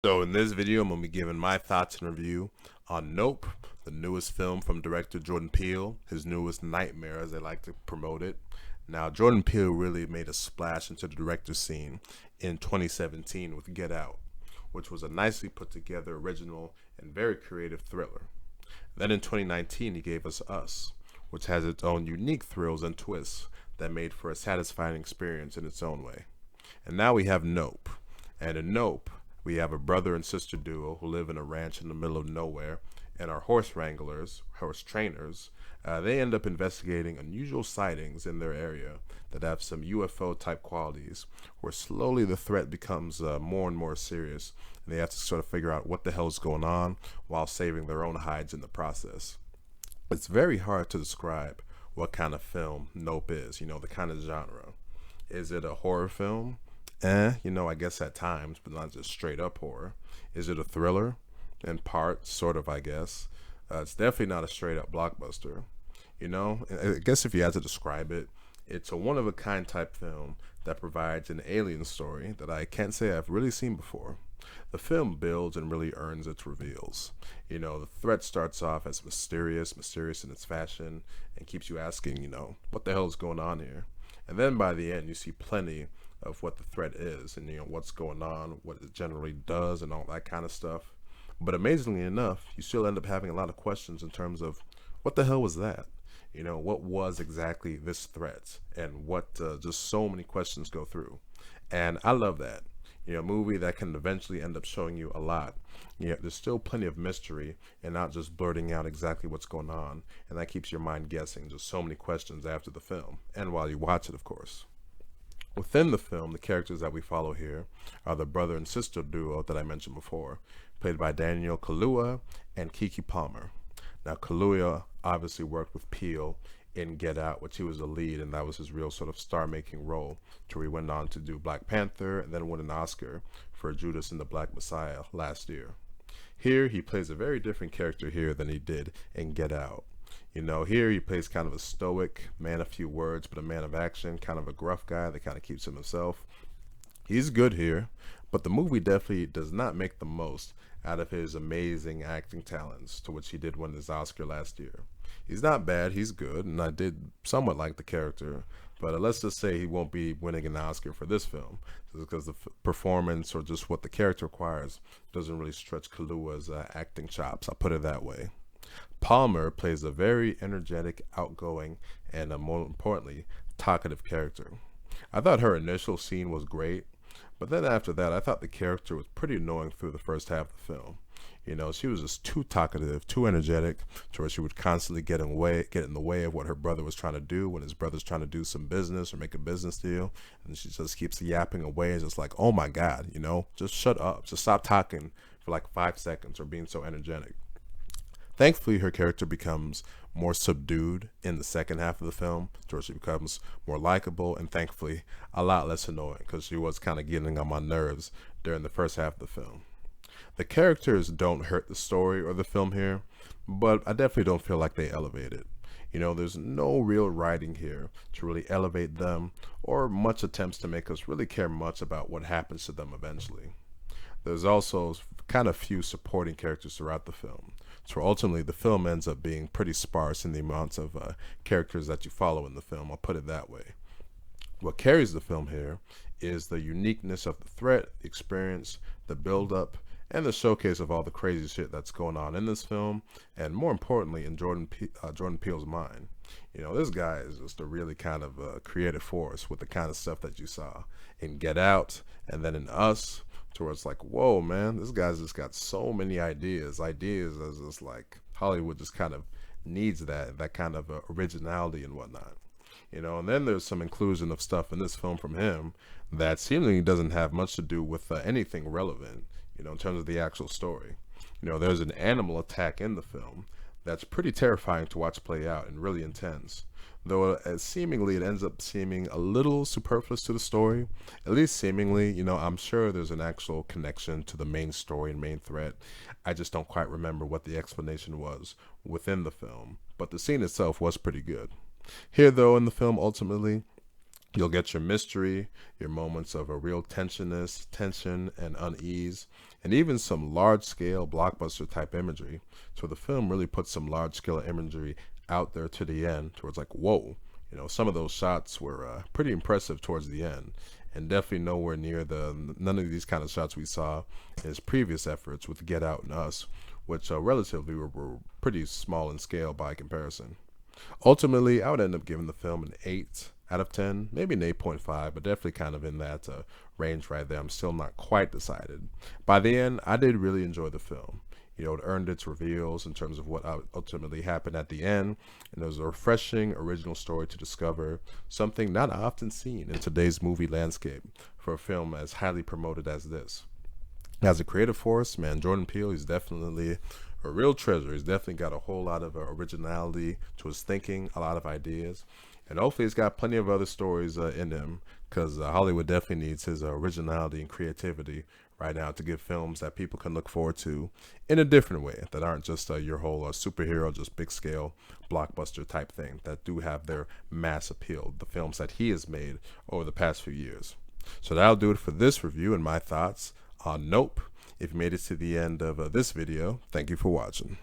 So in this video, I'm going to be giving my thoughts and review on Nope, the newest film from director Jordan Peele, his newest nightmare as they like to promote it. Now, Jordan Peele really made a splash into the director scene in 2017 with Get Out, which was a nicely put together, original, and very creative thriller. Then in 2019, he gave us Us, which has its own unique thrills and twists that made for a satisfying experience in its own way. And now we have Nope. And in Nope, we have a brother and sister duo who live in a ranch in the middle of nowhere, and are horse wranglers, horse trainers. They end up investigating unusual sightings in their area that have some UFO type qualities, where slowly the threat becomes more and more serious, and they have to sort of figure out what the hell is going on while saving their own hides in the process. It's very hard to describe what kind of film Nope is, the kind of genre. Is it a horror film? I guess at times, but not just straight up horror. Is it a thriller? In part, sort of, I guess. It's definitely not a straight up blockbuster. I guess if you had to describe it, it's a one of a kind type film that provides an alien story that I can't say I've really seen before. The film builds and really earns its reveals. The threat starts off as mysterious in its fashion, and keeps you asking, what the hell is going on here? And then by the end, you see plenty of what the threat is and, what's going on, what it generally does, and all that kind of stuff. But amazingly enough, you still end up having a lot of questions in terms of what the hell was that? What was exactly this threat? And what just so many questions go through. And I love that. A movie that can eventually end up showing you a lot. There's still plenty of mystery and not just blurting out exactly what's going on. And that keeps your mind guessing just so many questions after the film and while you watch it, of course. Within the film, the characters that we follow here are the brother and sister duo that I mentioned before, played by Daniel Kaluuya and Keke Palmer. Now, Kaluuya obviously worked with Peele in Get Out, which he was the lead, and that was his real sort of star-making role, to where he went on to do Black Panther and then won an Oscar for Judas and the Black Messiah last year. Here, he plays a very different character here than he did in Get Out. Here he plays kind of a stoic man of few words, but a man of action, kind of a gruff guy that kind of keeps him himself. He's good here, but the movie definitely does not make the most out of his amazing acting talents, to which he did win his Oscar last year. He's not bad, he's good, and I did somewhat like the character, but let's just say he won't be winning an Oscar for this film, just because the performance or just what the character requires doesn't really stretch Kaluuya's acting chops, I'll put it that way. Palmer plays a very energetic, outgoing, and more importantly, talkative character. I thought her initial scene was great, but then after that, I thought the character was pretty annoying through the first half of the film. She was just too talkative, too energetic, to where she would constantly get in the way of what her brother was trying to do when his brother's trying to do some business or make a business deal, and she just keeps yapping away. It's just like, oh my God, just shut up, just stop talking for like 5 seconds or being so energetic. Thankfully, her character becomes more subdued in the second half of the film, to where she becomes more likable and thankfully a lot less annoying, because she was kind of getting on my nerves during the first half of the film. The characters don't hurt the story or the film here, but I definitely don't feel like they elevate it. There's no real writing here to really elevate them, or much attempts to make us really care much about what happens to them eventually. There's also kind of few supporting characters throughout the film. So ultimately, the film ends up being pretty sparse in the amounts of characters that you follow in the film. I'll put it that way. What carries the film here is the uniqueness of the threat, the experience, the build-up, and the showcase of all the crazy shit that's going on in this film, and more importantly, in Jordan Peele's mind. This guy is just a really kind of creative force with the kind of stuff that you saw in Get Out and then in Us, to where it's like, whoa, man, this guy's just got so many ideas. Ideas as just like Hollywood just kind of needs that kind of originality and whatnot. And then there's some inclusion of stuff in this film from him that seemingly doesn't have much to do with anything relevant, in terms of the actual story. There's an animal attack in the film that's pretty terrifying to watch play out and really intense. Though seemingly it ends up seeming a little superfluous to the story, at least seemingly, I'm sure there's an actual connection to the main story and main threat. I just don't quite remember what the explanation was within the film, but the scene itself was pretty good. Here, though, in the film, ultimately, you'll get your mystery, your moments of a real tension and unease, and even some large-scale blockbuster type imagery. So the film really puts some large-scale imagery out there to the end, towards like, whoa. Some of those shots were pretty impressive towards the end, and definitely nowhere near none of these kind of shots we saw in his previous efforts with Get Out and Us, which relatively were pretty small in scale by comparison. Ultimately, I would end up giving the film an 8 out of 10, maybe an 8.5, but definitely kind of in that range right there. I'm still not quite decided. By the end, I did really enjoy the film. It earned its reveals in terms of what ultimately happened at the end, and it was a refreshing, original story to discover, something not often seen in today's movie landscape for a film as highly promoted as this. As a creative force, man, Jordan Peele is definitely a real treasure. He's definitely got a whole lot of originality to his thinking, a lot of ideas, and hopefully he's got plenty of other stories in him, because Hollywood definitely needs his originality and creativity right now to give films that people can look forward to in a different way, that aren't just your whole superhero, just big scale blockbuster type thing, that do have their mass appeal, the films that he has made over the past few years. So that'll do it for this review and my thoughts on Nope. If you made it to the end of this video, thank you for watching.